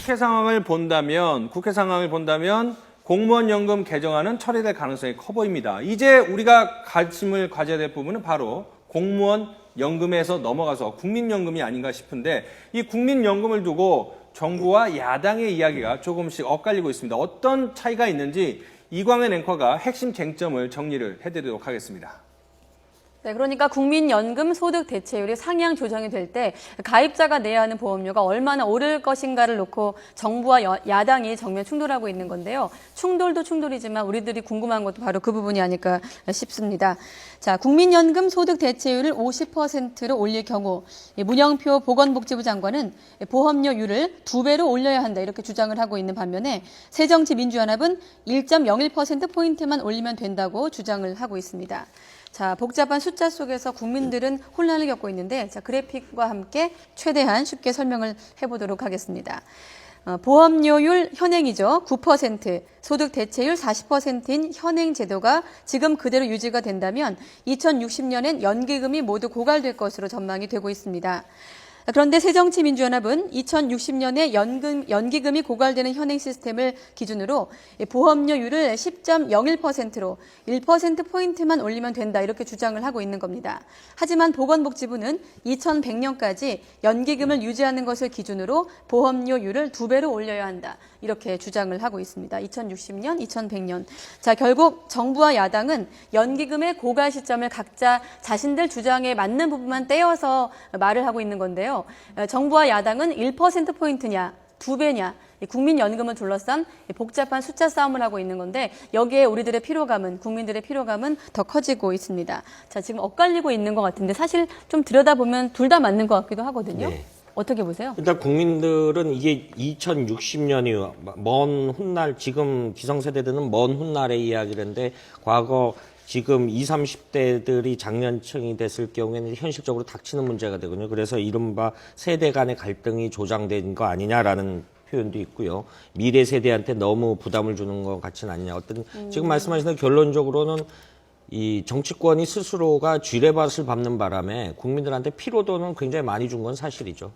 국회 상황을 본다면 공무원 연금 개정안은 처리될 가능성이 커 보입니다. 이제 우리가 관심을 가져야 될 부분은 바로 공무원 연금에서 넘어가서 국민연금이 아닌가 싶은데 이 국민연금을 두고 정부와 야당의 이야기가 조금씩 엇갈리고 있습니다. 어떤 차이가 있는지 이광현 앵커가 핵심 쟁점을 정리를 해드리도록 하겠습니다. 네, 그러니까 국민연금 소득 대체율이 상향 조정이 될 때 가입자가 내야 하는 보험료가 얼마나 오를 것인가를 놓고 정부와 야당이 정면 충돌하고 있는 건데요. 충돌도 충돌이지만 우리들이 궁금한 것도 바로 그 부분이 아닐까 싶습니다. 자, 국민연금 소득 대체율을 50%로 올릴 경우 문영표 보건복지부 장관은 보험료율을 2배로 올려야 한다 이렇게 주장을 하고 있는 반면에 새정치민주연합은 1.01%포인트만 올리면 된다고 주장을 하고 있습니다. 자, 복잡한 숫자 속에서 국민들은 혼란을 겪고 있는데 자, 그래픽과 함께 최대한 쉽게 설명을 해보도록 하겠습니다. 보험료율 현행이죠. 9%, 소득 대체율 40%인 현행 제도가 지금 그대로 유지가 된다면 2060년엔 연기금이 모두 고갈될 것으로 전망이 되고 있습니다. 그런데 새정치민주연합은 2060년에 연기금이 고갈되는 현행 시스템을 기준으로 보험료율을 10.01%로 1%포인트만 올리면 된다 이렇게 주장을 하고 있는 겁니다. 하지만 보건복지부는 2100년까지 연기금을 유지하는 것을 기준으로 보험료율을 2배로 올려야 한다 이렇게 주장을 하고 있습니다. 2060년, 2100년. 자, 결국 정부와 야당은 연기금의 고갈 시점을 각자 자신들 주장에 맞는 부분만 떼어서 말을 하고 있는 건데요. 정부와 야당은 1%포인트냐, 2배냐, 국민연금을 둘러싼 복잡한 숫자 싸움을 하고 있는 건데 여기에 우리들의 피로감은, 국민들의 피로감은 더 커지고 있습니다. 자, 지금 엇갈리고 있는 것 같은데 사실 좀 들여다보면 둘 다 맞는 것 같기도 하거든요. 네. 어떻게 보세요? 일단 국민들은 이게 2060년이 먼 훗날, 지금 기성세대들은 먼 훗날의 이야기인데 과거 지금 20, 30대들이 장년층이 됐을 경우에는 현실적으로 닥치는 문제가 되거든요. 그래서 이른바 세대 간의 갈등이 조장된 거 아니냐라는 표현도 있고요. 미래 세대한테 너무 부담을 주는 것 같지는 않냐. 지금 말씀하신 대로 결론적으로는 이 정치권이 스스로가 쥐레밭을 밟는 바람에 국민들한테 피로도는 굉장히 많이 준 건 사실이죠.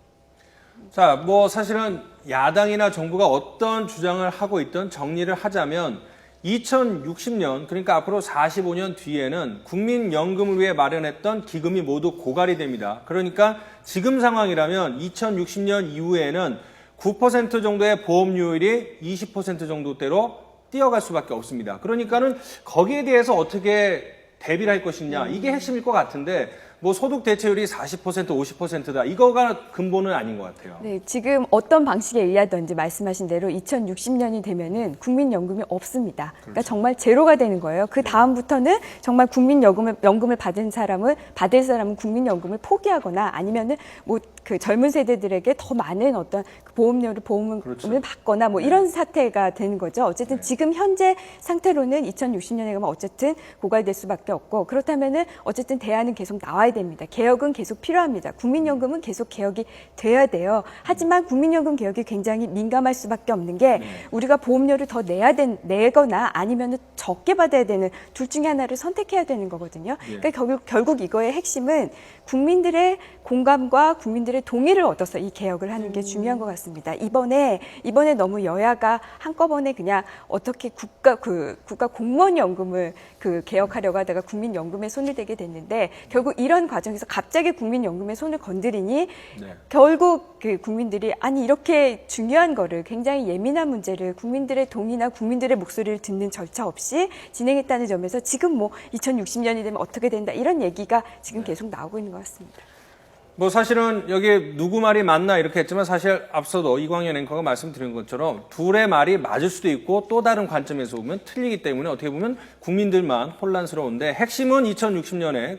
자, 사실은 야당이나 정부가 어떤 주장을 하고 있든 정리를 하자면 2060년, 그러니까 앞으로 45년 뒤에는 국민연금을 위해 마련했던 기금이 모두 고갈이 됩니다. 그러니까 지금 상황이라면 2060년 이후에는 9% 정도의 보험료율이 20% 정도대로 뛰어갈 수밖에 없습니다. 그러니까는 거기에 대해서 어떻게 대비를 할 것이냐, 이게 핵심일 것 같은데 소득 대체율이 40%, 50%다. 이거가 근본은 아닌 것 같아요. 네, 지금 어떤 방식에 의하든지 말씀하신 대로 2060년이 되면은 국민연금이 없습니다. 그러니까 정말 제로가 되는 거예요. 그 다음부터는 정말 국민연금을 받을 사람은 국민연금을 포기하거나 아니면은 그 젊은 세대들에게 더 많은 어떤 보험료를 그렇죠. 받거나 이런 사태가 되는 거죠. 어쨌든 지금 현재 상태로는 2060년에 가면 어쨌든 고갈될 수밖에 없고 그렇다면은 어쨌든 대안은 계속 나와야 됩니다. 개혁은 계속 필요합니다. 국민연금은 계속 개혁이 돼야 돼요. 하지만 국민연금 개혁이 굉장히 민감할 수밖에 없는 게 우리가 보험료를 더 내거나 아니면은 적게 받아야 되는 둘 중에 하나를 선택해야 되는 거거든요. 그러니까 결국 이거의 핵심은 국민들의 공감과 국민들의 동의를 얻어서 이 개혁을 하는 게 중요한 것 같습니다. 이번에 너무 여야가 한꺼번에 그냥 어떻게 국가 공무원 연금을 개혁하려고 하다가 국민연금에 손을 대게 됐는데 결국 이런 과정에서 갑자기 국민연금에 손을 건드리니 결국 국민들이 아니 이렇게 중요한 거를 굉장히 예민한 문제를 국민들의 동의나 국민들의 목소리를 듣는 절차 없이 진행했다는 점에서 지금 2060년이 되면 어떻게 된다 이런 얘기가 지금 계속 나오고 있는 것 같습니다. 사실은 여기 누구 말이 맞나 이렇게 했지만 사실 앞서도 이광현 앵커가 말씀드린 것처럼 둘의 말이 맞을 수도 있고 또 다른 관점에서 보면 틀리기 때문에 어떻게 보면 국민들만 혼란스러운데 핵심은 2060년에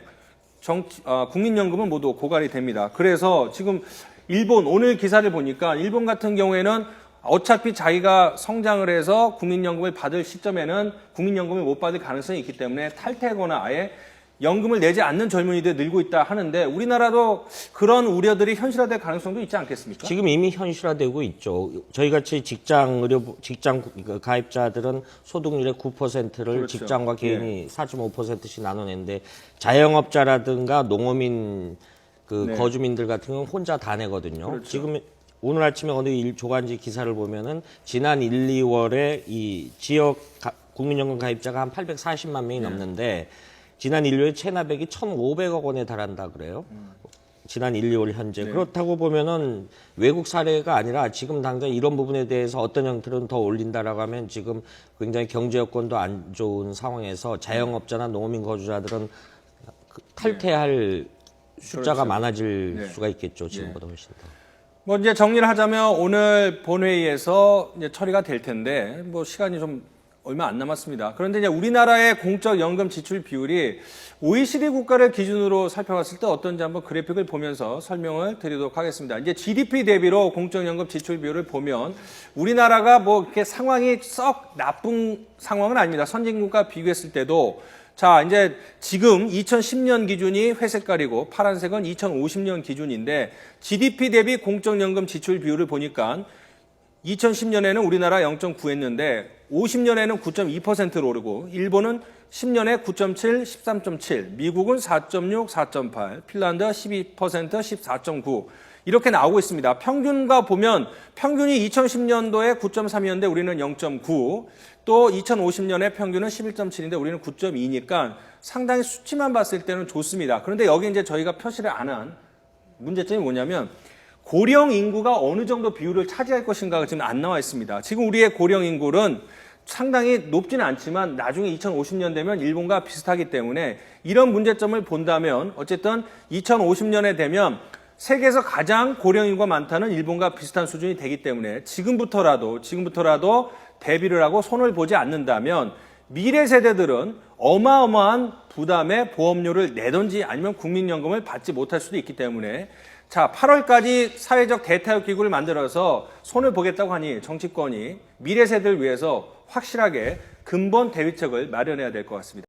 국민연금은 모두 고갈이 됩니다. 그래서 지금 일본 오늘 기사를 보니까 일본 같은 경우에는 어차피 자기가 성장을 해서 국민연금을 받을 시점에는 국민연금을 못 받을 가능성이 있기 때문에 탈퇴하거나 아예 연금을 내지 않는 젊은이들 늘고 있다 하는데 우리나라도 그런 우려들이 현실화될 가능성도 있지 않겠습니까? 지금 이미 현실화되고 있죠. 저희같이 직장 가입자들은 소득률의 9%를 그렇죠. 직장과 개인이 4.5%씩 나눠내는데 자영업자라든가 농어민 거주민들 같은 경우는 혼자 다 내거든요. 그렇죠. 지금 오늘 아침에 어느 조간지 기사를 보면은 지난 1, 2월에 이 지역 국민연금 가입자가 한 840만 명이 넘는데 지난 1, 2월에 체납액이 1,500억 원에 달한다 그래요. 지난 1, 2월 현재. 그렇다고 보면은 외국 사례가 아니라 지금 당장 이런 부분에 대해서 어떤 형태로는 더 올린다라고 하면 지금 굉장히 경제 여건도 안 좋은 상황에서 자영업자나 농어민 거주자들은 탈퇴할 숫자가 많아질 수가 있겠죠. 지금보다 훨씬 더. 뭐 이제 정리를 하자면 오늘 본회의에서 이제 처리가 될 텐데 뭐 시간이 좀 얼마 안 남았습니다. 그런데 이제 우리나라의 공적 연금 지출 비율이 OECD 국가를 기준으로 살펴봤을 때 어떤지 한번 그래픽을 보면서 설명을 드리도록 하겠습니다. 이제 GDP 대비로 공적 연금 지출 비율을 보면 우리나라가 뭐 이렇게 상황이 썩 나쁜 상황은 아닙니다. 선진국과 비교했을 때도 자, 이제 지금 2010년 기준이 회색깔이고 파란색은 2050년 기준인데 GDP 대비 공적연금 지출 비율을 보니까 2010년에는 우리나라 0.9였는데 50년에는 9.2%로 오르고 일본은 10년에 9.7, 13.7, 미국은 4.6, 4.8, 핀란드 12%, 14.9 이렇게 나오고 있습니다. 평균과 보면 평균이 2010년도에 9.3이었는데 우리는 0.9, 또 2050년에 평균은 11.7인데 우리는 9.2니까 상당히 수치만 봤을 때는 좋습니다. 그런데 여기 이제 저희가 표시를 안 한 문제점이 뭐냐면 고령 인구가 어느 정도 비율을 차지할 것인가가 지금 안 나와 있습니다. 지금 우리의 고령 인구는 상당히 높지는 않지만 나중에 2050년 되면 일본과 비슷하기 때문에 이런 문제점을 본다면 어쨌든 2050년에 되면 세계에서 가장 고령 인구가 많다는 일본과 비슷한 수준이 되기 때문에 지금부터라도 대비를 하고 손을 보지 않는다면 미래 세대들은 어마어마한 부담의 보험료를 내든지 아니면 국민연금을 받지 못할 수도 있기 때문에 자, 8월까지 사회적 대타협 기구를 만들어서 손을 보겠다고 하니 정치권이 미래 세대를 위해서 확실하게 근본 대비책을 마련해야 될 것 같습니다.